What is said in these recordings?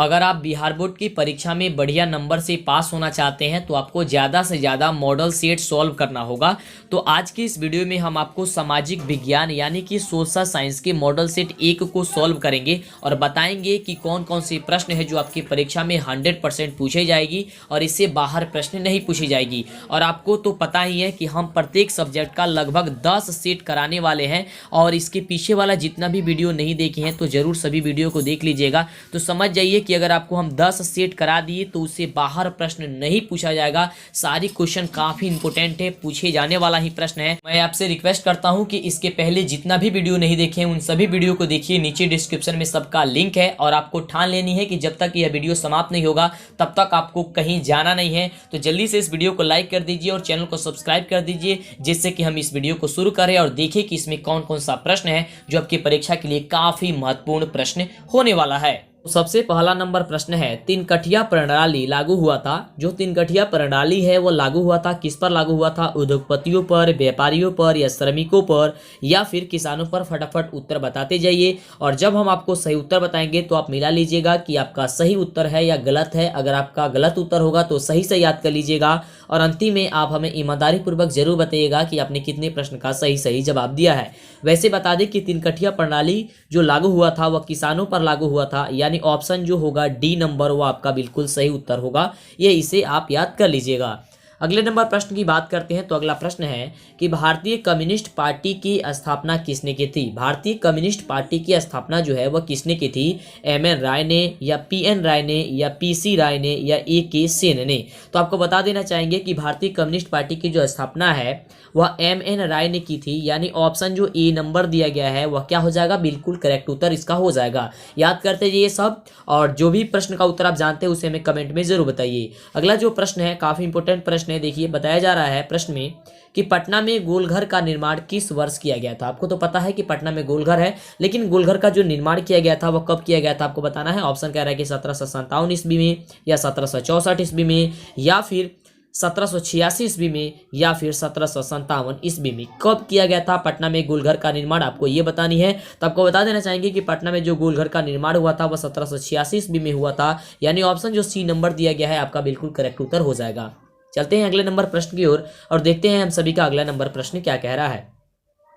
अगर आप बिहार बोर्ड की परीक्षा में बढ़िया नंबर से पास होना चाहते हैं तो आपको ज़्यादा से ज़्यादा मॉडल सेट सॉल्व करना होगा। तो आज की इस वीडियो में हम आपको सामाजिक विज्ञान यानी कि सोशल साइंस के मॉडल सेट 1 को सॉल्व करेंगे और बताएंगे कि कौन कौन से प्रश्न है जो आपकी परीक्षा में 100% पूछे जाएगी और इससे बाहर प्रश्न नहीं पूछी जाएगी। और आपको तो पता ही है कि हम प्रत्येक सब्जेक्ट का लगभग 10 सेट कराने वाले हैं और इसके पीछे वाला जितना भी वीडियो नहीं देखे हैं तो ज़रूर सभी वीडियो को देख लीजिएगा। तो समझ जाइए कि अगर आपको हम 10 सेट करा दिए तो उससे बाहर प्रश्न नहीं पूछा जाएगा। सारी क्वेश्चन काफी इंपॉर्टेंट है, पूछे जाने वाला ही प्रश्न है। मैं आपसे रिक्वेस्ट करता हूं कि इसके पहले जितना भी वीडियो नहीं देखे उन सभी वीडियो को देखिए, नीचे डिस्क्रिप्शन में सबका लिंक है। और आपको ठान लेनी है कि जब तक यह वीडियो समाप्त नहीं होगा तब तक आपको कहीं जाना नहीं है। तो जल्दी से इस वीडियो को लाइक कर दीजिए और चैनल को सब्सक्राइब कर दीजिए, जिससे कि हम इस वीडियो को शुरू करें और देखें कि इसमें कौन कौन सा प्रश्न है जो आपकी परीक्षा के लिए काफी महत्वपूर्ण प्रश्न होने वाला है। सबसे पहला नंबर प्रश्न है, तीन कठिया प्रणाली लागू हुआ था। जो तीन कठिया प्रणाली है वो लागू हुआ था, किस पर लागू हुआ था? उद्योगपतियों पर, व्यापारियों पर या श्रमिकों पर या फिर किसानों पर? फटाफट उत्तर बताते जाइए और जब हम आपको सही उत्तर बताएंगे तो आप मिला लीजिएगा कि आपका सही उत्तर है या गलत है। अगर आपका गलत उत्तर होगा तो सही से याद कर लीजिएगा और अंतिम में आप हमें ईमानदारी पूर्वक जरूर बताइएगा कि आपने कितने प्रश्न का सही जवाब दिया है। वैसे बता दें कि तीन कठिया प्रणाली जो लागू हुआ था वह किसानों पर लागू हुआ था, यानी ऑप्शन जो होगा डी नंबर वो आपका बिल्कुल सही उत्तर होगा। ये इसे आप याद कर लीजिएगा। अगले नंबर प्रश्न की बात करते हैं तो अगला प्रश्न है कि भारतीय कम्युनिस्ट पार्टी की स्थापना किसने की थी? भारतीय कम्युनिस्ट पार्टी की स्थापना जो है वह किसने की थी? एम.एन. राय ने या पी.एन. राय ने या पी.सी. राय ने या ए.के. सेन ने? तो आपको बता देना चाहेंगे कि भारतीय कम्युनिस्ट पार्टी की जो स्थापना है वह एम.एन. राय ने की थी, यानी ऑप्शन जो ए नंबर दिया गया है वह क्या हो जाएगा? बिल्कुल करेक्ट उत्तर इसका हो जाएगा। याद करते जाइए सब, और जो भी प्रश्न का उत्तर आप जानते हैं उसे हमें कमेंट में जरूर बताइए। अगला जो प्रश्न है काफी इंपॉर्टेंट प्रश्न है। देखिए बताया जा रहा है प्रश्न में कि पटना में गोलघर का निर्माण किस वर्ष किया गया था? आपको तो पता है कि पटना में गोलघर है, लेकिन गोलघर का जो निर्माण किया गया था वह कब किया गया था आपको बताना है। ऑप्शन कह रहा है कि 1757 ईस्वी में या 1764 ईस्वी में या फिर 1786 ईस्वी में या फिर 1757 ईस्वी में। कब किया गया था पटना में गोलघर का निर्माण, आपको ये बतानी है। तो आपको बता देना चाहेंगे कि पटना में जो गोलघर का निर्माण हुआ था वह 1786 ईस्वी में हुआ था, यानी ऑप्शन जो सी नंबर दिया गया है आपका बिल्कुल करेक्ट उत्तर हो जाएगा। चलते हैं अगले नंबर प्रश्न की ओर और देखते हैं हम सभी का अगला नंबर प्रश्न क्या कह रहा है।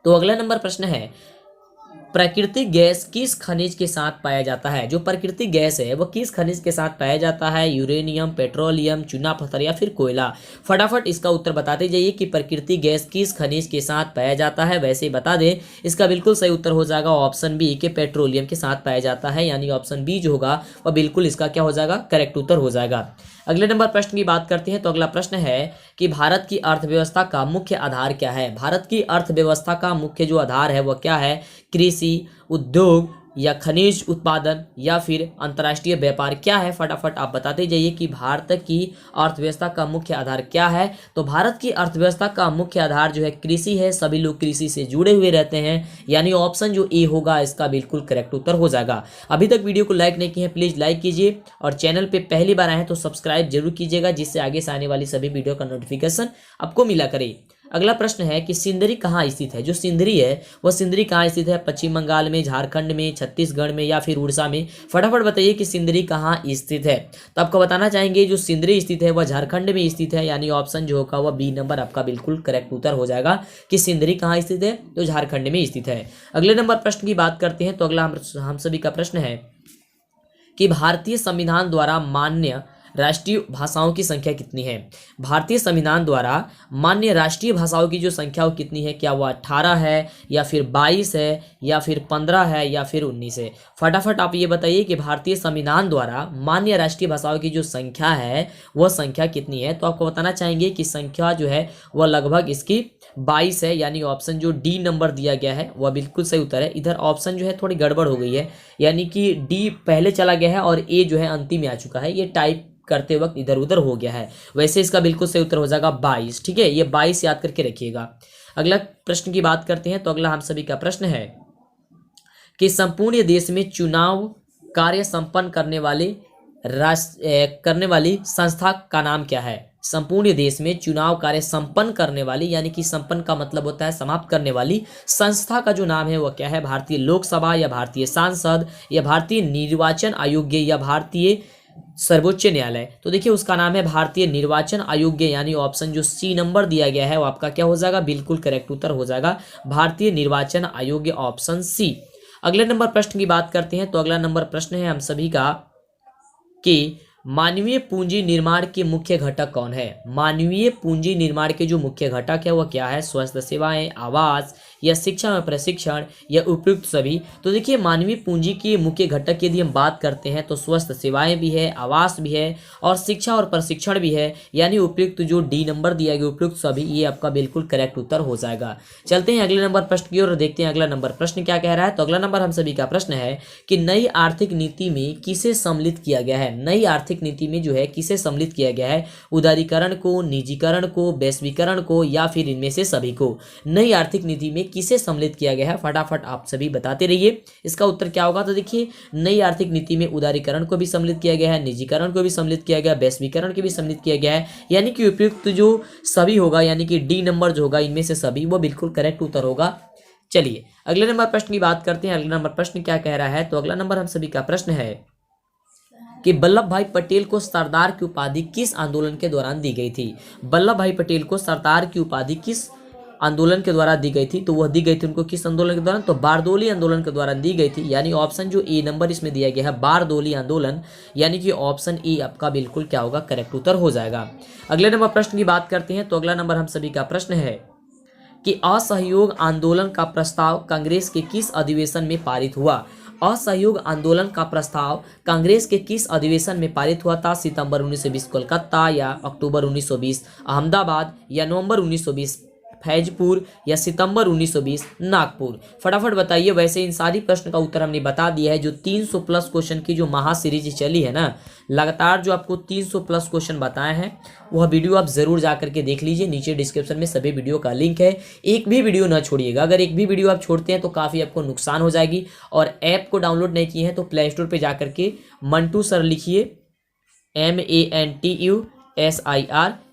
तो अगला नंबर प्रश्न है, प्राकृतिक गैस किस खनिज के साथ पाया जाता है? जो प्राकृतिक गैस है वो किस खनिज के साथ पाया जाता है? यूरेनियम, पेट्रोलियम, चूना पत्थर या फिर कोयला? फटाफट इसका उत्तर बताते जाइए कि प्राकृतिक गैस किस खनिज के साथ पाया जाता है। वैसे बता दें इसका बिल्कुल सही उत्तर हो जाएगा ऑप्शन बी के पेट्रोलियम के साथ पाया जाता है, यानी ऑप्शन बी जो होगा वह बिल्कुल इसका क्या हो जाएगा? करेक्ट उत्तर हो जाएगा। अगले नंबर प्रश्न की बात करते हैं तो अगला प्रश्न है कि भारत की अर्थव्यवस्था का मुख्य आधार क्या है? भारत की अर्थव्यवस्था का मुख्य जो आधार है वह क्या है? कृषि, उद्योग या खनिज उत्पादन या फिर अंतर्राष्ट्रीय व्यापार? क्या है? फटाफट आप बताते जाइए कि भारत की अर्थव्यवस्था का मुख्य आधार क्या है। तो भारत की अर्थव्यवस्था का मुख्य आधार जो है कृषि है। सभी लोग कृषि से जुड़े हुए रहते हैं, यानी ऑप्शन जो ए होगा इसका बिल्कुल करेक्ट उत्तर हो जाएगा। अभी तक वीडियो को लाइक नहीं किए हैं प्लीज लाइक कीजिए और चैनल पे पहली बार आए हैं तो सब्सक्राइब जरूर कीजिएगा, जिससे आगे से आने वाली सभी वीडियो का नोटिफिकेशन आपको मिला करे। अगला प्रश्न है कि सिंदरी कहाँ स्थित है? जो सिंदरी है वह सिंदरी कहाँ स्थित है? पश्चिम बंगाल में, झारखंड में, छत्तीसगढ़ में या फिर उड़ीसा में? फटाफट बताइए कि सिंदरी कहाँ स्थित है। तो आपको बताना चाहेंगे जो सिंदरी स्थित है वह झारखंड में स्थित है, यानी ऑप्शन जो होगा वह बी नंबर आपका बिल्कुल करेक्ट उत्तर हो जाएगा कि सिंदरी कहाँ स्थित है? तो झारखंड में स्थित है। अगले नंबर प्रश्न की बात करते हैं तो अगला हम सभी का प्रश्न है कि भारतीय संविधान द्वारा मान्य राष्ट्रीय भाषाओं की संख्या कितनी है? भारतीय संविधान द्वारा मान्य राष्ट्रीय भाषाओं की जो संख्या वो कितनी है? क्या वो 18 है या फिर 22 है या फिर 15 है या फिर 19 है? फटाफट आप ये बताइए कि भारतीय संविधान द्वारा मान्य राष्ट्रीय भाषाओं की जो संख्या है वह संख्या कितनी है? तो आपको बताना चाहेंगे कि संख्या जो है वह लगभग इसकी 22 है, यानी ऑप्शन जो डी नंबर दिया गया है वह बिल्कुल सही उत्तर है। इधर ऑप्शन जो है थोड़ी गड़बड़ हो गई है, यानी कि डी पहले चला गया है और ए जो है अंतिम में आ चुका है, ये टाइप करते वक्त इधर उधर हो गया है। वैसे इसका बिल्कुल सही उत्तर हो जाएगा 22। ठीक है, ये 22 याद करके रखिएगा। अगला प्रश्न की बात करते हैं तो अगला हम सभी का प्रश्न है कि संपूर्ण देश में चुनाव कार्य संपन्न करने वाली संस्था का नाम क्या है? संपूर्ण देश में चुनाव कार्य संपन्न करने वाली, यानी कि संपन्न का मतलब होता है समाप्त करने वाली संस्था का जो नाम है वह क्या है? भारतीय लोकसभा या भारतीय सांसद या भारतीय निर्वाचन आयोग या भारतीय सर्वोच्च न्यायालय। तो देखिए उसका नाम है भारतीय निर्वाचन आयोग, यानी ऑप्शन जो सी नंबर दिया गया है वो आपका क्या हो जाएगा? बिल्कुल करेक्ट उत्तर हो जाएगा भारतीय निर्वाचन आयोग, ऑप्शन सी। अगले नंबर प्रश्न की बात करते हैं। तो अगला नंबर प्रश्न है हम सभी का कि मानवीय पूंजी निर्माण के मुख्य घटक कौन है? मानवीय पूंजी निर्माण के जो मुख्य घटक है वह क्या है? स्वास्थ्य सेवाएं, आवास या शिक्षा में प्रशिक्षण या उपयुक्त सभी। तो देखिए मानवीय पूंजी के मुख्य घटक यदि हम बात करते हैं तो स्वास्थ्य सेवाएं भी है, आवास भी है और शिक्षा और प्रशिक्षण भी है, यानी उपयुक्त जो डी नंबर दिया गया उपयुक्त सभी, ये आपका बिल्कुल करेक्ट उत्तर हो जाएगा। चलते हैं अगले नंबर प्रश्न की ओर और देखते हैं अगला नंबर प्रश्न क्या कह रहा है। तो अगला नंबर हम सभी का प्रश्न है कि नई आर्थिक नीति में किसे सम्मिलित किया गया है? नई आर्थिक नीति में जो है किसे सम्मिलित किया गया है? उदारीकरण को, निजीकरण को, वैश्वीकरण को या फिर इनमें से सभी को? नई आर्थिक नीति में किसे सम्मिलित किया गया है? फटाफट आप सभी बताते रहिए इसका उत्तर क्या होगा। तो देखिए नई आर्थिक नीति में उदारीकरण को भी सम्मिलित किया गया है, निजीकरण को भी सम्मिलित किया गया, वैश्वीकरण को भी सम्मिलित किया गया है, यानी कि उपयुक्त जो सभी होगा, यानी कि डी नंबर जो होगा इनमें से सभी, वो बिल्कुल करेक्ट उत्तर होगा। चलिए अगले नंबर प्रश्न की बात करते हैं। अगला नंबर प्रश्न क्या कह रहा है? तो अगला नंबर हम सभी का प्रश्न है कि वल्लभ भाई पटेल को सरदार की उपाधि किस आंदोलन के दौरान दी गई थी? वल्लभ भाई पटेल को सरदार की उपाधि किस आंदोलन के द्वारा दी गई थी? तो वह दी गई थी उनको किस आंदोलन के दौरान? तो बारदोली आंदोलन के दौरान दी गई थी, यानी ऑप्शन जो ए नंबर इसमें दिया गया है बारदोली आंदोलन, यानी कि ऑप्शन ए आपका बिल्कुल क्या होगा? करेक्ट उत्तर हो जाएगा। अगले नंबर प्रश्न की बात करते हैं। तो अगला नंबर हम सभी का प्रश्न है कि असहयोग आंदोलन का प्रस्ताव कांग्रेस के किस अधिवेशन में पारित हुआ? असहयोग आंदोलन का प्रस्ताव कांग्रेस के किस अधिवेशन में पारित हुआ था? सितंबर 1920 कोलकाता या अक्टूबर 1920 अहमदाबाद या नवंबर 1920 फैजपुर या सितंबर 1920 नागपुर? फटाफट बताइए। वैसे इन सारी प्रश्न का उत्तर हमने बता दिया है। जो 300 प्लस क्वेश्चन की जो महा सीरीज चली है ना, लगातार जो आपको 300 प्लस क्वेश्चन बताए हैं, वह वीडियो आप जरूर जा करके देख लीजिए। नीचे डिस्क्रिप्शन में सभी वीडियो का लिंक है, एक भी वीडियो ना छोड़िएगा। अगर एक भी वीडियो आप छोड़ते हैं तो काफ़ी आपको नुकसान हो जाएगी। और ऐप को डाउनलोड नहीं किए हैं तो प्ले स्टोर पर जा करके मंटू सर लिखिए, MANTUSIR,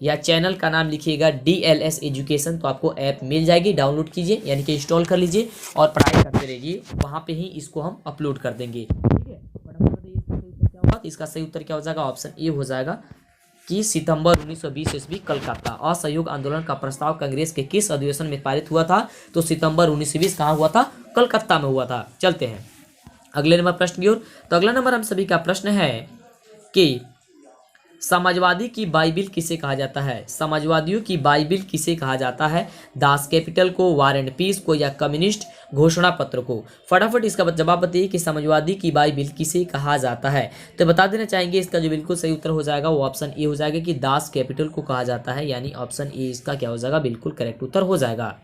या चैनल का नाम लिखिएगा DLS एजुकेशन, तो आपको ऐप मिल जाएगी। डाउनलोड कीजिए, यानी कि इंस्टॉल कर लीजिए और पढ़ाई करते रहिए। वहाँ पे ही इसको हम अपलोड कर देंगे, ठीक है। इसका सही उत्तर क्या हो जाएगा? ऑप्शन ए हो जाएगा कि सितंबर 1920 ईस्वी कलकत्ता। असहयोग आंदोलन का प्रस्ताव कांग्रेस के किस अधिवेशन में पारित हुआ था? तो सितंबर 1920 कहाँ हुआ था? कलकत्ता में हुआ था। चलते हैं अगले नंबर प्रश्न की ओर। तो अगला नंबर हम सभी का प्रश्न है कि समाजवादी की बाइबिल किसे कहा जाता है? समाजवादियों की बाइबिल किसे कहा जाता है? दास कैपिटल को, वार एंड पीस को, या कम्युनिस्ट घोषणा पत्र को? फटाफट इसका जवाब बताइए कि समाजवादी की बाइबिल किसे कहा जाता है। तो बता देना चाहेंगे इसका जो बिल्कुल सही उत्तर हो जाएगा वो ऑप्शन ए हो जाएगा कि दास कैपिटल को कहा जाता है, यानी ऑप्शन ए इसका क्या हो जाएगा? बिल्कुल करेक्ट उत्तर हो जाएगा।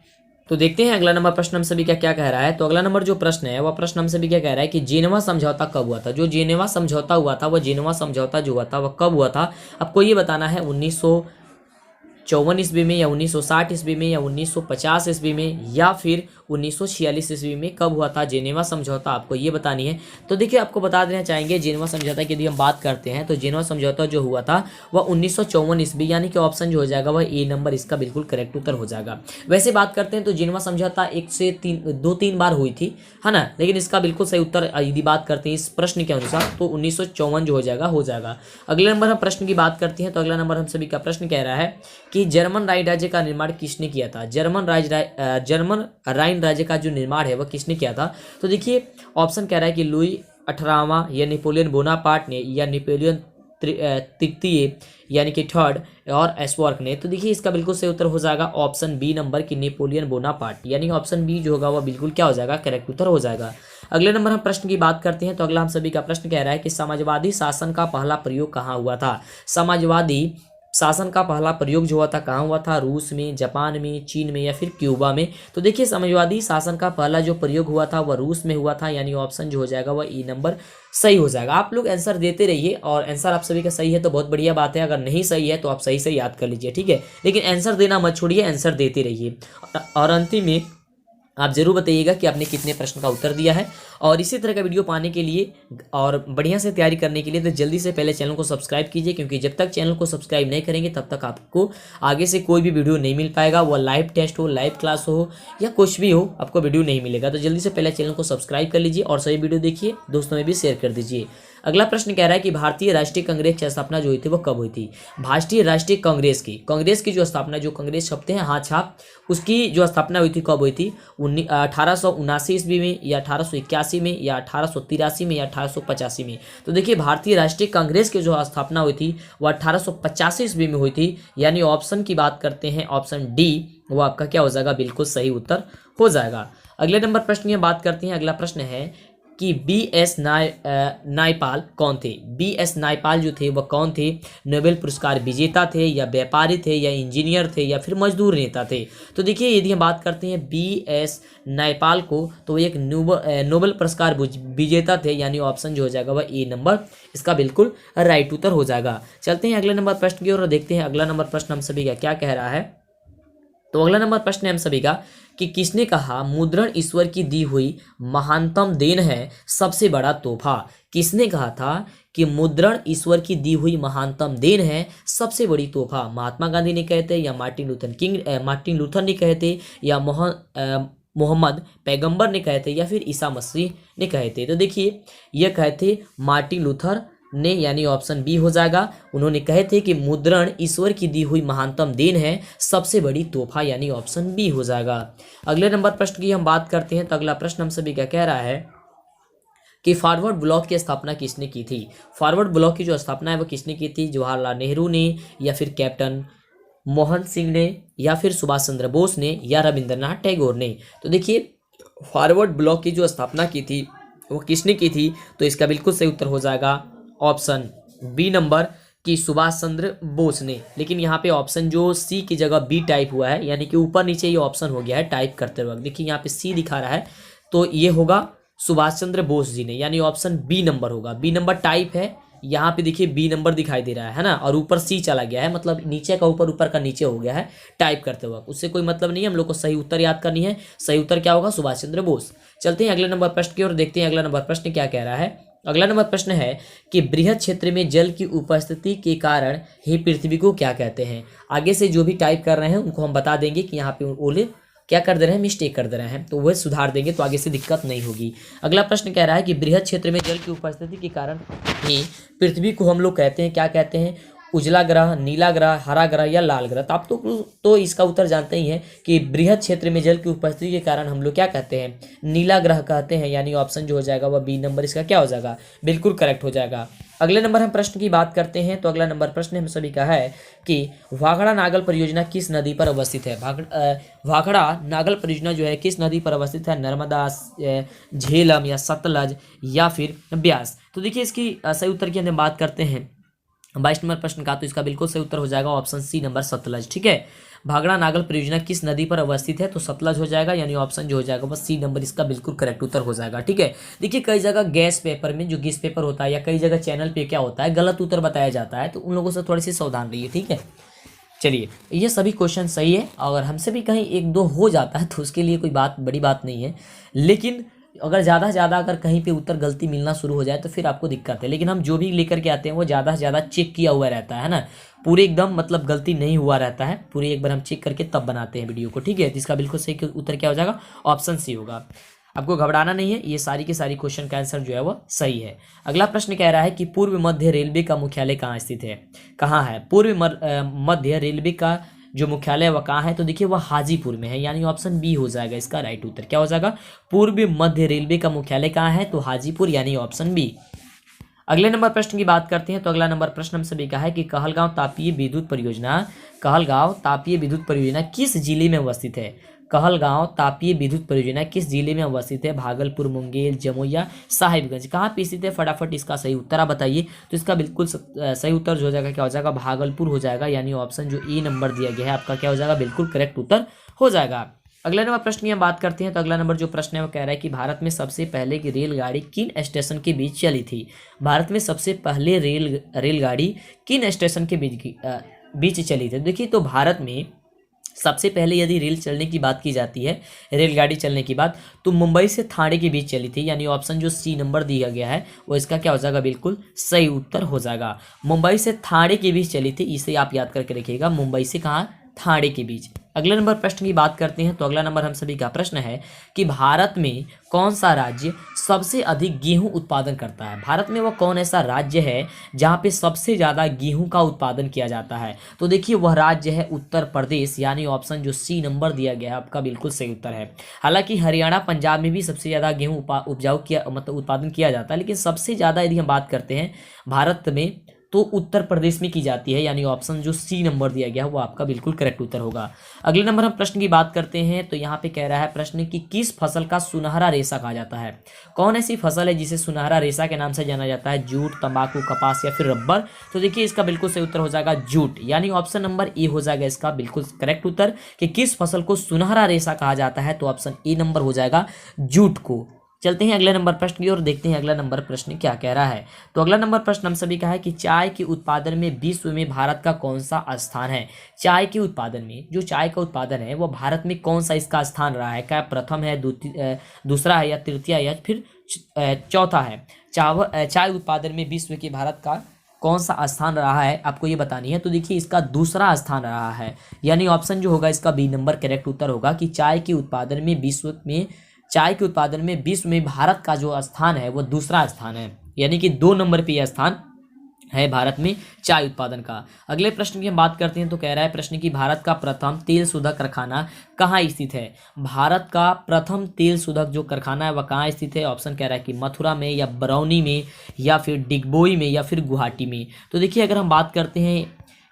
तो देखते हैं अगला नंबर प्रश्न हम सभी का क्या कह रहा है। तो अगला नंबर जो प्रश्न है वह प्रश्न हम सभी क्या कह रहा है कि जेनेवा समझौता कब हुआ था? जो जेनेवा समझौता हुआ था, वह जेनेवा समझौता जो हुआ था वह कब हुआ था? आपको ये बताना है 1954 ईस्वी में, या 1960 ईस्वी में, या 1950 ईस्वी में, या फिर 1946 ईस्वी में। कब हुआ था जेनेवा समझौता, आपको ये बतानी है। तो देखिए आपको बता देना चाहेंगे जेनेवा समझौता की यदि हम बात करते हैं तो जेनेवा समझौता जो हुआ था वह 1954 ईस्वी, यानी कि ऑप्शन जो हो जाएगा वह ए नंबर इसका बिल्कुल करेक्ट उत्तर हो जाएगा। वैसे बात करते हैं तो जेनेवा समझौता 2-3 बार हुई थी, है ना, लेकिन इसका बिल्कुल सही उत्तर यदि बात करते हैं इस प्रश्न के अनुसार तो 1954 जो हो जाएगा। अगले नंबर हम प्रश्न की बात करते हैं। तो अगला नंबर हम सभी का प्रश्न कह रहा है कि जर्मन राइन राज्य का निर्माण किसने किया था? जर्मन राइन राज्य का जो निर्माण है वह किसने किया था? तो देखिए ऑप्शन कह रहा है कि लुई 18वां, या नेपोलियन बोनापार्ट ने, या नेपोलियन तृतीय यानी कि थर्ड, और एस्वर्क ने। तो देखिए इसका बिल्कुल सही उत्तर हो जाएगा ऑप्शन बी नंबर की नेपोलियन बोनापार्ट, यानी ऑप्शन बी जो होगा वह बिल्कुल क्या हो जाएगा? करेक्ट उत्तर हो जाएगा। अगले नंबर हम प्रश्न की बात करते हैं। तो अगला हम सभी का प्रश्न कह रहा है कि समाजवादी शासन का पहला प्रयोग कहाँ हुआ था? समाजवादी शासन का पहला प्रयोग जो हुआ था कहाँ हुआ था? रूस में, जापान में, चीन में, या फिर क्यूबा में? तो देखिए समाजवादी शासन का पहला जो प्रयोग हुआ था वह रूस में हुआ था, यानी ऑप्शन जो हो जाएगा वह ई नंबर सही हो जाएगा। आप लोग आंसर देते रहिए, और आंसर आप सभी का सही है तो बहुत बढ़िया बात है। अगर नहीं सही है तो आप सही से याद कर लीजिए, ठीक है, लेकिन आंसर देना मत छोड़िए, आंसर देते रहिए। और अंतिम में आप जरूर बताइएगा कि आपने कितने प्रश्न का उत्तर दिया है। और इसी तरह का वीडियो पाने के लिए और बढ़िया से तैयारी करने के लिए तो जल्दी से पहले चैनल को सब्सक्राइब कीजिए, क्योंकि जब तक चैनल को सब्सक्राइब नहीं करेंगे तब तक आपको आगे से कोई भी वीडियो नहीं मिल पाएगा। वो लाइव टेस्ट हो, लाइव क्लास हो या कुछ भी हो, आपको वीडियो नहीं मिलेगा। तो जल्दी से पहले चैनल को सब्सक्राइब कर लीजिए और सभी वीडियो देखिए, दोस्तों में भी शेयर कर दीजिए। अगला प्रश्न कह रहा है कि भारतीय राष्ट्रीय कांग्रेस की स्थापना जो हुई थी वो कब हुई थी। भारतीय राष्ट्रीय कांग्रेस की जो स्थापना, जो कांग्रेस छपते हैं हाथ छाप, उसकी जो स्थापना हुई थी कब हुई थी। 1879 ईस्वी में या 1881 में या 1883 में या 1885 में। तो देखिए भारतीय राष्ट्रीय कांग्रेस की जो स्थापना हुई थी वो 1885 ईस्वी में हुई थी, यानी ऑप्शन की बात करते हैं ऑप्शन डी, वो आपका क्या हो जाएगा, बिल्कुल सही उत्तर हो जाएगा। अगले नंबर प्रश्न की बात करते हैं। अगला प्रश्न है कि B.S. नायपाल कौन थे। B.S. नायपाल जो थे वह कौन थे। नोबेल पुरस्कार विजेता थे या व्यापारी थे या इंजीनियर थे या फिर मजदूर नेता थे। तो देखिए यदि हम बात करते हैं B.S. नायपाल को, तो एक नोबेल पुरस्कार विजेता थे, यानी ऑप्शन जो हो जाएगा वह ए नंबर इसका बिल्कुल राइट उत्तर हो जाएगा। चलते हैं अगले नंबर प्रश्न की ओर और देखते हैं अगला नंबर प्रश्न हम सभी का क्या कह रहा है। तो अगला नंबर प्रश्न है हम सभी का कि किसने कहा मुद्रण ईश्वर की दी हुई महानतम देन है, सबसे बड़ा तोहफा। किसने कहा था कि मुद्रण ईश्वर की दी हुई महानतम देन है, सबसे बड़ी तोहफा। महात्मा गांधी ने कहे थे या मार्टिन लूथर ने कहे थे या मोहम्मद पैगंबर ने कहे थे या फिर ईसा मसीह ने कहे थे। तो देखिए यह कहे थे मार्टिन लूथर ने, यानी ऑप्शन बी हो जाएगा। उन्होंने कहे थे कि मुद्रण ईश्वर की दी हुई महानतम देन है, सबसे बड़ी तोहफा, यानी ऑप्शन बी हो जाएगा। अगले नंबर प्रश्न की हम बात करते हैं। तो अगला प्रश्न हम सभी का कह रहा है कि फॉरवर्ड ब्लॉक की स्थापना किसने की थी। फॉरवर्ड ब्लॉक की जो स्थापना है वो किसने की थी। जवाहरलाल नेहरू ने या फिर कैप्टन मोहन सिंह ने या फिर सुभाष चंद्र बोस ने या रविंद्रनाथ टैगोर ने। तो देखिए फॉरवर्ड ब्लॉक की जो स्थापना की थी वो किसने की थी, तो इसका बिल्कुल सही उत्तर हो जाएगा ऑप्शन बी नंबर कि सुभाष चंद्र बोस ने। लेकिन यहाँ पे ऑप्शन जो सी की जगह बी टाइप हुआ है, यानी कि ऊपर नीचे ये ऑप्शन हो गया है टाइप करते वक्त। देखिए यहाँ पे सी दिखा रहा है, तो ये होगा सुभाष चंद्र बोस जी ने, यानी ऑप्शन बी नंबर होगा। बी नंबर टाइप है, यहाँ पे देखिए बी नंबर दिखाई दे रहा है ना, और ऊपर सी चला गया है, मतलब नीचे का ऊपर, ऊपर का नीचे हो गया है टाइप करते वक्त। उससे कोई मतलब नहीं है, हम लोग को सही उत्तर याद करनी है। सही उत्तर क्या होगा, सुभाष चंद्र बोस। चलते हैं अगले नंबर प्रश्न की ओर, देखते हैं अगला नंबर प्रश्न क्या कह रहा है। अगला नंबर प्रश्न है कि बृहद क्षेत्र में जल की उपस्थिति के कारण ही पृथ्वी को क्या कहते हैं। आगे से जो भी टाइप कर रहे हैं उनको हम बता देंगे कि यहाँ पे ओले क्या कर दे रहे हैं, मिस्टेक कर दे रहे हैं, तो वह सुधार देंगे, तो आगे से दिक्कत नहीं होगी। अगला प्रश्न कह रहा है कि बृहद क्षेत्र में जल की उपस्थिति के कारण ही पृथ्वी को हम लोग कहते हैं, क्या कहते हैं, उजला ग्रह, नीला ग्रह, हरा ग्रह या लाल ग्रह। तो आप तो इसका उत्तर जानते ही हैं कि बृहद क्षेत्र में जल की उपस्थिति के कारण हम लोग क्या कहते हैं, नीला ग्रह कहते हैं, यानी ऑप्शन जो हो जाएगा वह बी नंबर इसका क्या हो जाएगा, बिल्कुल करेक्ट हो जाएगा। अगले नंबर हम प्रश्न की बात करते हैं। तो अगला नंबर प्रश्न हम सभी का है कि भाखड़ा नागल परियोजना किस नदी पर अवस्थित है। भाखड़ा नागल परियोजना जो है किस नदी पर अवस्थित है, नर्मदा, झेलम या सतलज या फिर ब्यास। तो देखिए इसकी सही उत्तर की हम बात करते हैं 22 नंबर प्रश्न का, तो इसका बिल्कुल सही उत्तर हो जाएगा ऑप्शन सी नंबर सतलज। ठीक है, भाखड़ा नागल परियोजना किस नदी पर अवस्थित है, तो सतलज हो जाएगा, यानी ऑप्शन जो हो जाएगा बस सी नंबर इसका बिल्कुल करेक्ट उत्तर हो जाएगा। ठीक है, देखिए कई जगह गैस पेपर में जो गैस पेपर होता है या कई जगह चैनल पे क्या होता है गलत उत्तर बताया जाता है, तो उन लोगों से थोड़ी सी सावधान रहिए। ठीक है, चलिए ये सभी क्वेश्चन सही है, अगर हमसे भी कहीं एक दो हो जाता है तो उसके लिए कोई बड़ी बात नहीं है, लेकिन अगर ज़्यादा से ज़्यादा अगर कहीं पे उत्तर गलती मिलना शुरू हो जाए तो फिर आपको दिक्कत है। लेकिन हम जो भी लेकर के आते हैं वो ज़्यादा से ज़्यादा चेक किया हुआ रहता है ना, पूरे एकदम मतलब गलती नहीं हुआ रहता है, पूरे एक बार हम चेक करके तब बनाते हैं वीडियो को। ठीक है, तो इसका बिल्कुल सही उत्तर क्या हो जाएगा, ऑप्शन सी होगा। आपको घबराना नहीं है, ये सारी के सारी क्वेश्चन का आंसर जो है वो सही है। अगला प्रश्न कह रहा है कि पूर्व मध्य रेलवे का मुख्यालय कहाँ स्थित है, कहाँ है पूर्व मध्य रेलवे का जो मुख्यालय वह कहाँ है, तो देखिए वह हाजीपुर में है, यानी ऑप्शन बी हो जाएगा इसका राइट उत्तर। क्या हो जाएगा, पूर्व मध्य रेलवे का मुख्यालय कहाँ है, तो हाजीपुर, यानी ऑप्शन बी। अगले नंबर प्रश्न की बात करते हैं। तो अगला नंबर प्रश्न हम सभी का है कि कहलगांव तापीय विद्युत परियोजना किस जिले में अवस्थित है। कहलगांव तापीय विद्युत परियोजना किस जिले में अवस्थित है, भागलपुर, मुंगेर, जमुई, साहिबगंज, कहाँ पे स्थित है, फटाफट इसका सही उत्तर आप बताइए। तो इसका बिल्कुल सही उत्तर जो हो जाएगा क्या हो जाएगा, भागलपुर हो जाएगा, यानी ऑप्शन जो ए नंबर दिया गया है आपका क्या हो जाएगा, बिल्कुल करेक्ट उत्तर हो जाएगा। अगला नंबर प्रश्न की हम बात करते हैं। तो अगला नंबर जो प्रश्न है वो कह रहा है कि भारत में सबसे पहले की रेलगाड़ी किन स्टेशन के बीच चली थी। भारत में सबसे पहले रेलगाड़ी किन स्टेशन के बीच चली थी। देखिए तो भारत में सबसे पहले यदि रेल चलने की बात की जाती है, रेलगाड़ी चलने की बात, तो मुंबई से ठाणे के बीच चली थी, यानी ऑप्शन जो सी नंबर दिया गया है वो इसका क्या हो जाएगा, बिल्कुल सही उत्तर हो जाएगा। मुंबई से ठाणे के बीच चली थी, इसे आप याद करके रखिएगा, मुंबई से कहाँ, ठाणे के बीच। अगले नंबर प्रश्न की बात करते हैं, तो अगला नंबर हम सभी का प्रश्न है कि भारत में कौन सा राज्य सबसे अधिक गेहूं उत्पादन करता है। भारत में वह कौन ऐसा राज्य है जहां पे सबसे ज़्यादा गेहूं का उत्पादन किया जाता है। तो देखिए वह राज्य है उत्तर प्रदेश, यानी ऑप्शन जो सी नंबर दिया गया है आपका बिल्कुल सही उत्तर है। हालांकि हरियाणा पंजाब में भी सबसे ज़्यादा गेहूँ उपजाऊ किया मतलब उत्पादन किया जाता है, लेकिन सबसे ज़्यादा यदि हम बात करते हैं भारत में तो उत्तर प्रदेश में की जाती है, यानी ऑप्शन जो सी नंबर दिया गया है वो आपका बिल्कुल करेक्ट उत्तर होगा। अगले नंबर हम प्रश्न की बात करते हैं, तो यहाँ पे कह रहा है प्रश्न कि किस फसल का सुनहरा रेशा कहा जाता है। कौन ऐसी फसल है जिसे सुनहरा रेशा के नाम से जाना जाता है, जूट, तंबाकू, कपास या फिर रबर। तो देखिए इसका बिल्कुल सही उत्तर हो जाएगा जूट, यानी ऑप्शन नंबर ए हो जाएगा इसका बिल्कुल करेक्ट उत्तर कि किस फसल को सुनहरा रेशा कहा जाता है, तो ऑप्शन ए नंबर हो जाएगा जूट को। चलते हैं अगले नंबर प्रश्न की ओर, देखते हैं अगला नंबर प्रश्न क्या कह रहा है। तो अगला नंबर प्रश्न हम सभी का है कि चाय के उत्पादन में विश्व में भारत का कौन सा स्थान है। चाय के उत्पादन में, जो चाय का उत्पादन है वो भारत में कौन सा इसका स्थान रहा है, क्या प्रथम है, दूसरा है या तृतीय या फिर चौथा है। चाय उत्पादन में विश्व के भारत का कौन सा स्थान रहा है आपको ये बतानी है। तो देखिए इसका दूसरा स्थान रहा है, यानी ऑप्शन जो होगा इसका बी नंबर करेक्ट उत्तर होगा कि चाय के उत्पादन में विश्व में भारत का जो स्थान है वो दूसरा स्थान है, यानी कि 2 नंबर पे यह स्थान है भारत में चाय उत्पादन का। अगले प्रश्न की हम बात करते हैं, तो कह रहा है प्रश्न की भारत का प्रथम तेल शोधक कारखाना कहाँ स्थित है। भारत का प्रथम तेल शोधक जो कारखाना है वह कहाँ स्थित है। ऑप्शन कह रहा है कि मथुरा में या बरौनी में या फिर डिगबोई में या फिर गुवाहाटी में। तो देखिए अगर हम बात करते हैं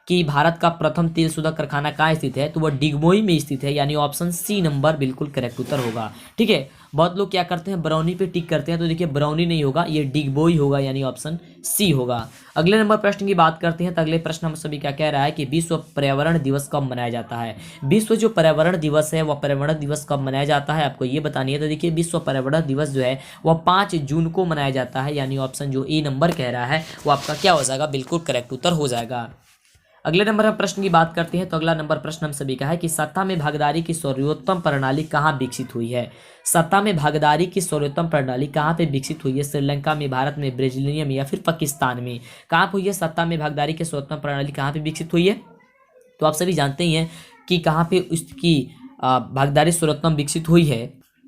कि भारत का प्रथम तेल शोधक कारखाना कहाँ स्थित है, तो वह डिगबोई में स्थित है, यानी ऑप्शन सी नंबर बिल्कुल करेक्ट उत्तर होगा। ठीक है, बहुत लोग क्या करते हैं बरौनी पे टिक करते हैं, तो देखिए बरौनी नहीं होगा, ये डिगबोई होगा, यानी ऑप्शन सी होगा। अगले नंबर प्रश्न की बात करते हैं, तो अगले प्रश्न हम सभी क्या कह रहा है कि विश्व पर्यावरण दिवस कब मनाया जाता है। विश्व जो पर्यावरण दिवस है वह पर्यावरण दिवस कब मनाया जाता है आपको ये बतानी है। तो देखिए विश्व पर्यावरण दिवस जो है वह 5 जून को मनाया जाता है, यानी ऑप्शन जो ए नंबर कह रहा है वो आपका क्या हो जाएगा, बिल्कुल करेक्ट उत्तर हो जाएगा। अगले नंबर हम प्रश्न की बात करते हैं, तो अगला नंबर प्रश्न हम सभी का है कि सत्ता में भागीदारी की सर्वोत्तम प्रणाली कहाँ विकसित हुई है। सत्ता में भागीदारी की सर्वोत्तम प्रणाली कहाँ पे विकसित हुई है। श्रीलंका में, भारत में, ब्राजीलिया में या फिर पाकिस्तान में, कहाँ पे हुई है सत्ता में भागीदारी की सर्वोत्तम प्रणाली कहाँ पे विकसित हुई है। तो आप सभी जानते ही हैं कि कहाँ पे उसकी भागीदारी सर्वोत्तम विकसित हुई है,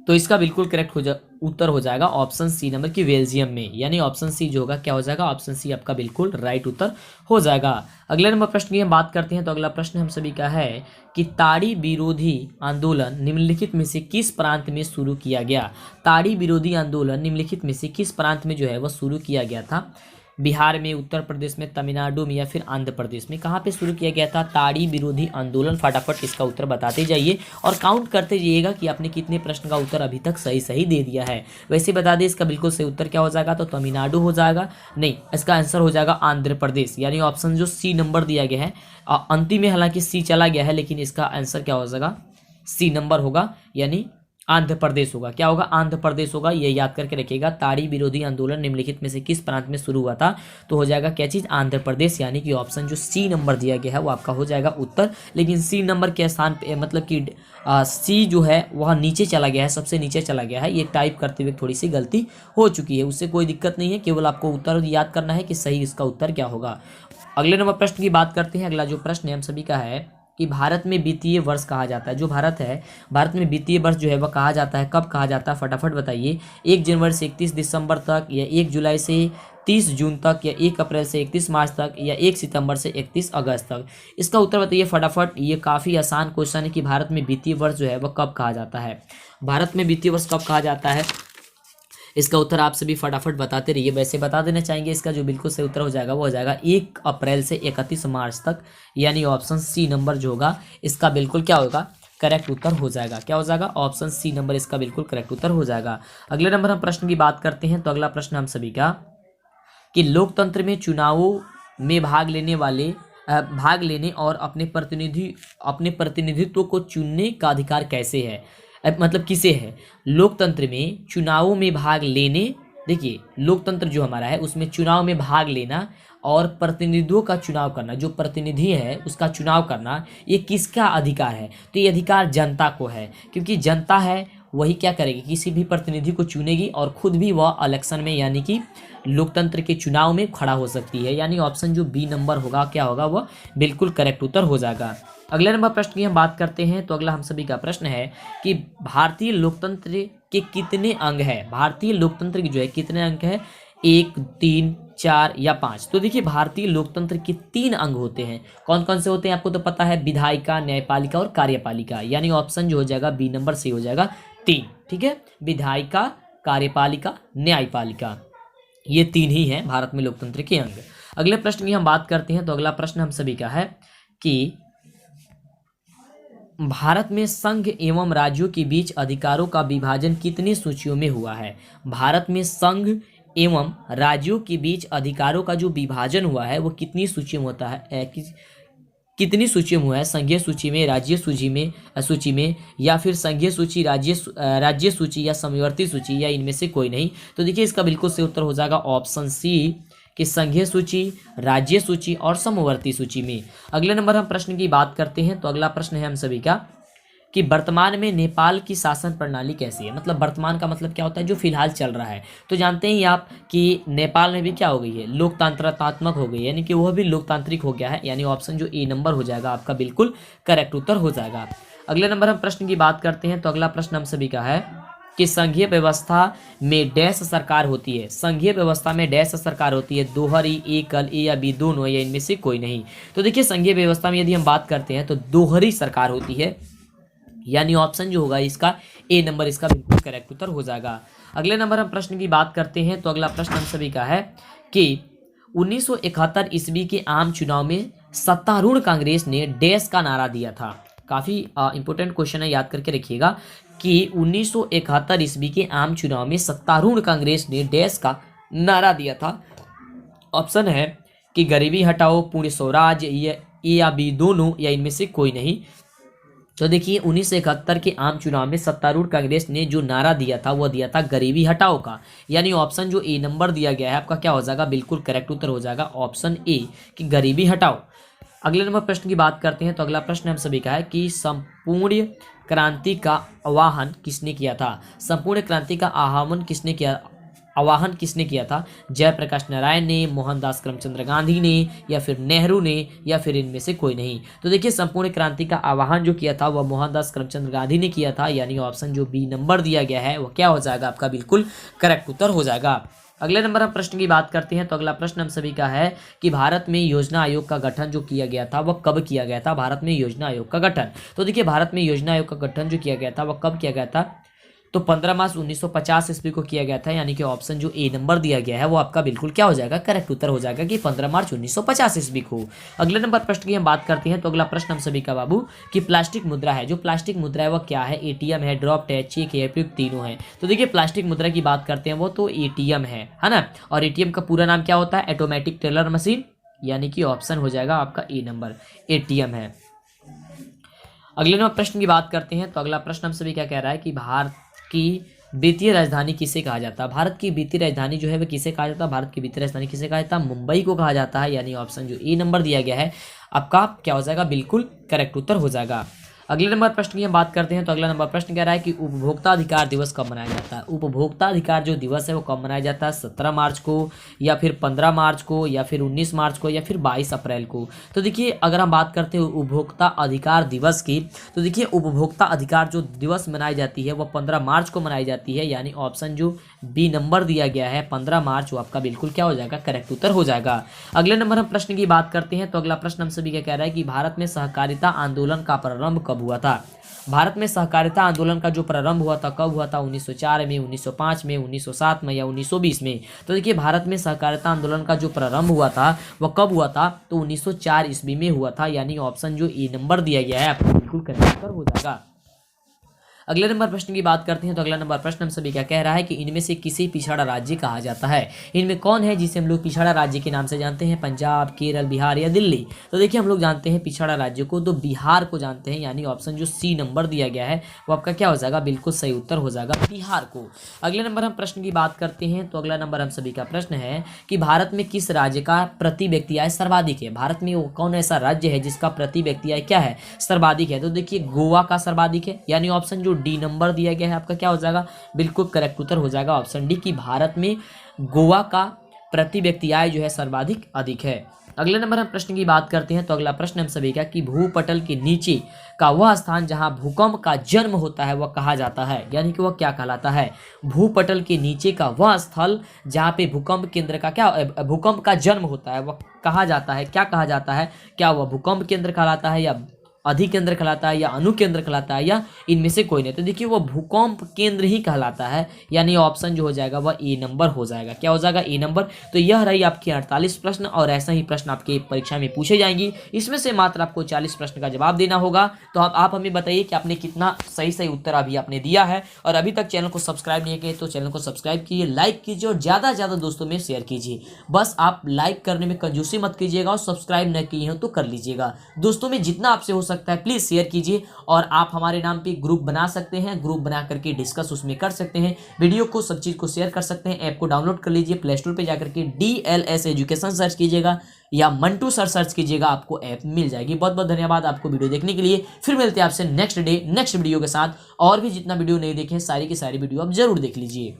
तो इसका बिल्कुल करेक्ट उत्तर हो जाएगा ऑप्शन सी नंबर की बेल्जियम में, यानी ऑप्शन सी जो होगा क्या हो जाएगा, ऑप्शन सी आपका बिल्कुल राइट उत्तर हो जाएगा। अगले नंबर प्रश्न की हम बात करते हैं, तो अगला प्रश्न हम सभी का है कि ताड़ी विरोधी आंदोलन निम्नलिखित में से किस प्रांत में शुरू किया गया। ताड़ी विरोधी आंदोलन निम्नलिखित में से किस प्रांत में जो है वह शुरू किया गया था। बिहार में, उत्तर प्रदेश में, तमिलनाडु में या फिर आंध्र प्रदेश में, कहाँ पे शुरू किया गया था ताड़ी विरोधी आंदोलन। फटाफट इसका उत्तर बताते जाइए और काउंट करते जाइएगा कि आपने कितने प्रश्न का उत्तर अभी तक सही दे दिया है। वैसे बता दें इसका बिल्कुल सही उत्तर क्या हो जाएगा, तो तमिलनाडु हो जाएगा, नहीं इसका आंसर हो जाएगा आंध्र प्रदेश, यानी ऑप्शन जो सी नंबर दिया गया है अंतिम में, हालांकि सी चला गया है लेकिन इसका आंसर क्या हो जाएगा, सी नंबर होगा, यानी आंध्र प्रदेश होगा। क्या होगा, आंध्र प्रदेश होगा, ये याद करके रखिएगा। ताड़ी विरोधी आंदोलन निम्नलिखित में से किस प्रांत में शुरू हुआ था, तो हो जाएगा क्या चीज, आंध्र प्रदेश, यानी कि ऑप्शन जो सी नंबर दिया गया है वो आपका हो जाएगा उत्तर। लेकिन सी नंबर के स्थान पे मतलब कि सी जो है वह नीचे चला गया है, सबसे नीचे चला गया है, ये टाइप करते हुए थोड़ी सी गलती हो चुकी है, उससे कोई दिक्कत नहीं है, केवल आपको उत्तर याद करना है कि सही इसका उत्तर क्या होगा। अगले नंबर प्रश्न की बात करते हैं। अगला जो प्रश्न है हम सभी का है कि भारत में वित्तीय वर्ष कहा जाता है। जो भारत है, भारत में वित्तीय वर्ष जो है वह कहा जाता है, कब कहा जाता है, फटाफट बताइए। 1 जनवरी से 31 दिसंबर तक, या 1 जुलाई से 30 जून तक, या 1 अप्रैल से 31 मार्च तक, या 1 सितंबर से 31 अगस्त तक। इसका उत्तर बताइए फटाफट। ये काफ़ी आसान क्वेश्चन है कि भारत में वित्तीय वर्ष जो है वह कब कहा जाता है। भारत में वित्तीय वर्ष कब कहा जाता है, इसका उत्तर आप सभी फटाफट बताते रहिए। वैसे बता देना चाहेंगे इसका जो बिल्कुल सही उत्तर हो जाएगा वो हो जाएगा 1 अप्रैल से 31 मार्च तक, यानी ऑप्शन सी नंबर जो होगा इसका बिल्कुल क्या होगा, करेक्ट उत्तर हो जाएगा। क्या हो जाएगा, ऑप्शन सी नंबर इसका बिल्कुल करेक्ट उत्तर हो जाएगा। अगले नंबर हम प्रश्न की बात करते हैं, तो अगला प्रश्न हम सभी का कि लोकतंत्र में चुनावों में भाग लेने और अपने प्रतिनिधित्व को चुनने का अधिकार कैसे है, मतलब किसे है। लोकतंत्र में चुनावों में भाग लेने, देखिए लोकतंत्र जो हमारा है उसमें चुनाव में भाग लेना और प्रतिनिधियों का चुनाव करना, जो प्रतिनिधि है उसका चुनाव करना, ये किसका अधिकार है? तो ये अधिकार जनता को है, क्योंकि जनता है वही क्या करेगी, किसी भी प्रतिनिधि को चुनेगी और खुद भी वह इलेक्शन में यानी कि लोकतंत्र के चुनाव में खड़ा हो सकती है। यानी ऑप्शन जो बी नंबर होगा क्या होगा, वह बिल्कुल करेक्ट उत्तर हो जाएगा। अगले नंबर प्रश्न की हम बात करते हैं। तो अगला हम सभी का प्रश्न है कि भारतीय लोकतंत्र के कितने अंग है? भारतीय लोकतंत्र की जो है कितने अंग है? 1, 3, 4 या 5? तो देखिए भारतीय लोकतंत्र के 3 अंग होते हैं। कौन कौन से होते हैं आपको तो पता है, विधायिका, न्यायपालिका और कार्यपालिका। यानी ऑप्शन जो हो जाएगा बी नंबर से हो जाएगा 3। ठीक है, विधायिका, कार्यपालिका, न्यायपालिका, ये 3 ही हैं भारत में लोकतंत्र के अंग। अगले प्रश्न की हम बात करते हैं। तो अगला प्रश्न हम सभी का है कि भारत में संघ एवं राज्यों के बीच अधिकारों का विभाजन कितनी सूचियों में हुआ है? भारत में संघ एवं राज्यों के बीच अधिकारों का जो विभाजन हुआ है वो कितनी सूचियों में होता है? कितनी सूचियों में हुआ है? संघीय सूची में, राज्य सूची में या फिर संघीय सूची, राज्य सूची या समवर्ती सूची या इनमें से कोई नहीं? तो देखिए इसका बिल्कुल सही उत्तर हो जाएगा ऑप्शन सी कि संघीय सूची, राज्य सूची और समवर्ती सूची में। अगले नंबर हम प्रश्न की बात करते हैं। तो अगला प्रश्न है हम सभी का कि वर्तमान में नेपाल की शासन प्रणाली कैसी है? मतलब वर्तमान का मतलब क्या होता है, जो फिलहाल चल रहा है। तो जानते हैं आप कि नेपाल में भी क्या हो गई है, लोकतंत्रात्मक हो गई है, यानी कि वह भी लोकतांत्रिक हो गया है। यानी ऑप्शन जो ए नंबर हो जाएगा आपका बिल्कुल करेक्ट उत्तर हो जाएगा। अगले नंबर हम प्रश्न की बात करते हैं। तो अगला प्रश्न हम सभी का है कि संघीय व्यवस्था में डैश सरकार होती है? संघीय व्यवस्था में डैश सरकार होती है? दोहरी, एकल, ए या बी दोनों या इनमें से कोई नहीं? तो देखिए संघीय व्यवस्था में यदि हम बात करते हैं तो दोहरी सरकार होती है। यानी ऑप्शन जो होगा इसका ए नंबर इसका बिल्कुल करेक्ट उत्तर हो जाएगा। अगले नंबर हम प्रश्न की बात करते हैं। तो अगला प्रश्न हम सभी का है कि 1971 ईस्वी के आम चुनाव में सत्तारूढ़ कांग्रेस ने डैश का नारा दिया था? काफ़ी इंपॉर्टेंट क्वेश्चन है, याद करके रखिएगा कि 1971 ईस्वी के आम चुनाव में सत्तारूढ़ कांग्रेस ने डैश का नारा दिया था। ऑप्शन है कि गरीबी हटाओ, पूर्ण स्वराज, ए या बी दोनों या इनमें से कोई नहीं? तो देखिए 1971 के आम चुनाव में सत्तारूढ़ कांग्रेस ने जो नारा दिया था वह दिया था गरीबी हटाओ का। यानी ऑप्शन जो ए नंबर दिया गया है आपका क्या हो जाएगा, बिल्कुल करेक्ट उत्तर हो जाएगा ऑप्शन ए कि गरीबी हटाओ। अगले नंबर प्रश्न की बात करते हैं। तो अगला प्रश्न हम सभी का है कि संपूर्ण क्रांति का आह्वान किसने किया था? संपूर्ण क्रांति का आह्वान किसने किया था? जयप्रकाश नारायण ने, मोहनदास करमचंद गांधी ने या फिर नेहरू ने या फिर इनमें से कोई नहीं? तो देखिए संपूर्ण क्रांति का आह्वान जो किया था वह मोहनदास करमचंद गांधी ने किया था। यानी ऑप्शन जो बी नंबर दिया गया है वह क्या हो जाएगा आपका बिल्कुल करेक्ट उत्तर हो जाएगा। अगले नंबर हम प्रश्न की बात करते हैं। तो अगला प्रश्न हम सभी का है कि भारत में योजना आयोग का गठन जो किया गया था वह कब किया गया था? भारत में योजना आयोग का गठन, तो देखिए भारत में योजना आयोग का गठन जो किया गया था वह कब किया गया था? तो 15 मार्च 1950 ईस्वी को किया गया था। यानी कि ऑप्शन जो ए नंबर दिया गया है वो आपका बिल्कुल क्या हो जाएगा, करेक्ट उत्तर हो जाएगा कि 15 मार्च 1950 ईस्वी को। अगले नंबर प्रश्न की हम बात करते हैं। तो अगला प्रश्न हम सभी का बाबू कि प्लास्टिक मुद्रा है, जो प्लास्टिक मुद्रा है वह क्या है? एटीएम है, ड्रॉप्ड है, चेक है, उपयुक्त तीनों है? तो देखिए प्लास्टिक मुद्रा की बात करते हैं वो तो एटीएम है ना। और एटीएम का पूरा नाम क्या होता है? Automatic teller machine. यानी कि ऑप्शन हो जाएगा आपका ए नंबर, एटीएम है। अगले नंबर प्रश्न की बात करते हैं। तो अगला प्रश्न हम सभी क्या कह रहा है कि भारत की वित्तीय राजधानी किसे कहा जाता है? भारत की वित्तीय राजधानी जो है वह किसे कहा जाता है? भारत की वित्तीय राजधानी किसे कहा जाता है? मुंबई को कहा जाता है। यानी ऑप्शन जो ए नंबर दिया गया है आपका क्या हो जाएगा, बिल्कुल करेक्ट उत्तर हो जाएगा। अगले नंबर प्रश्न की हम बात करते हैं। तो अगला नंबर प्रश्न कह रहा है कि उपभोक्ता अधिकार दिवस कब मनाया जाता है? उपभोक्ता अधिकार जो दिवस है वो कब मनाया जाता है? 17 मार्च को या फिर 15 मार्च को या फिर 19 मार्च को या फिर 22 अप्रैल को? तो देखिए अगर हम बात करते हैं उपभोक्ता अधिकार दिवस की, तो देखिए उपभोक्ता अधिकार जो दिवस मनाई जाती है वह 15 मार्च को मनाई जाती है। यानी ऑप्शन जो बी नंबर दिया गया है 15 मार्च वो आपका बिल्कुल क्या हो जाएगा, करेक्ट उत्तर हो जाएगा। अगले नंबर हम प्रश्न की बात करते हैं। तो अगला प्रश्न हम सभी क्या कह रहा है कि भारत में सहकारिता आंदोलन का प्रारंभ कब हुआ था? भारत में सहकारिता आंदोलन का जो प्रारंभ हुआ था कब हुआ था? 1904 में, 1905 में, 1907 में या 1920 में? तो देखिए भारत में सहकारिता आंदोलन का जो प्रारंभ हुआ था वह कब हुआ था? तो 1904 ईस्वी में हुआ था। यानी ऑप्शन जो ए नंबर दिया गया है आपको बिल्कुल करेक्ट उत्तर हो जाएगा। अगले नंबर प्रश्न की बात करते हैं तो अगला नंबर प्रश्न हम सभी क्या कह रहा है कि इनमें से किसे पिछड़ा राज्य कहा जाता है। इनमें कौन है जिसे हम लोग पिछड़ा राज्य के नाम से जानते हैं, पंजाब, केरल, बिहार या दिल्ली। तो देखिए हम लोग जानते हैं पिछड़ा राज्य को तो बिहार को जानते हैं, यानी ऑप्शन जो सी नंबर दिया गया है वो आपका क्या हो जाएगा, बिल्कुल सही उत्तर हो जाएगा बिहार को। अगले नंबर हम प्रश्न की बात करते हैं तो अगला नंबर हम सभी का प्रश्न है कि भारत में किस राज्य का प्रति व्यक्ति आय सर्वाधिक है। भारत में वो कौन ऐसा राज्य है जिसका प्रति व्यक्ति आय क्या है, सर्वाधिक है। तो देखिए गोवा का सर्वाधिक है, यानी ऑप्शन जो डी नंबर दिया गया है आपका क्या हो जाएगा, बिल्कुल करेक्ट उत्तर हो जाएगा ऑप्शन डी कि भारत में गोवा का प्रति व्यक्ति आय जो है सर्वाधिक अधिक है। अगले नंबर हम प्रश्न की बात करते हैं तो अगला प्रश्न हम सभी का कि भूपटल के नीचे का वह स्थान जहां भूकंप का जन्म होता है वह कहा जाता है, यानी कि वह क्या कहलाता है। भूपटल के नीचे का वह स्थल जहां पे भूकंप केंद्र का क्या भूकंप का जन्म होता है वह कहा जाता है, क्या कहा जाता है, क्या वह भूकंप केंद्र कहलाता है या अधिकेंद्र कहलाता है या अनुकेंद्र कहलाता है या इनमें से कोई नहीं। तो देखिए वो भूकंप केंद्र ही कहलाता है, यानी ऑप्शन जो हो जाएगा वह ए नंबर हो जाएगा, क्या हो जाएगा ए नंबर। तो यह रही आपकी 48 प्रश्न और ऐसा ही प्रश्न आपके परीक्षा में पूछे जाएंगे। इसमें से मात्र आपको 40 प्रश्न का जवाब देना होगा। तो आप हमें बताइए कि आपने कितना सही उत्तर अभी आपने दिया है, और अभी तक चैनल को सब्सक्राइब नहीं किए तो चैनल को सब्सक्राइब कीजिए, लाइक कीजिए और ज़्यादा से ज़्यादा दोस्तों में शेयर कीजिए। बस आप लाइक करने में कंजूसी मत कीजिएगा और सब्सक्राइब न किए हो तो कर लीजिएगा। दोस्तों में जितना आपसे हो सकता है प्लीज़ शेयर कीजिए, और आप हमारे नाम पे ग्रुप बना सकते हैं, ग्रुप बना करके डिस्कस उसमें कर सकते हैं, वीडियो को सब चीज़ को शेयर कर सकते हैं। ऐप को डाउनलोड कर लीजिए, प्ले स्टोर पर जाकर के DLS एजुकेशन सर्च कीजिएगा या मंटू सर सर्च कीजिएगा, आपको ऐप मिल जाएगी। बहुत बहुत धन्यवाद आपको वीडियो देखने के लिए। फिर मिलते हैं आपसे नेक्स्ट वीडियो के साथ, और भी जितना वीडियो नहीं देखे सारी की सारी वीडियो आप जरूर देख लीजिए।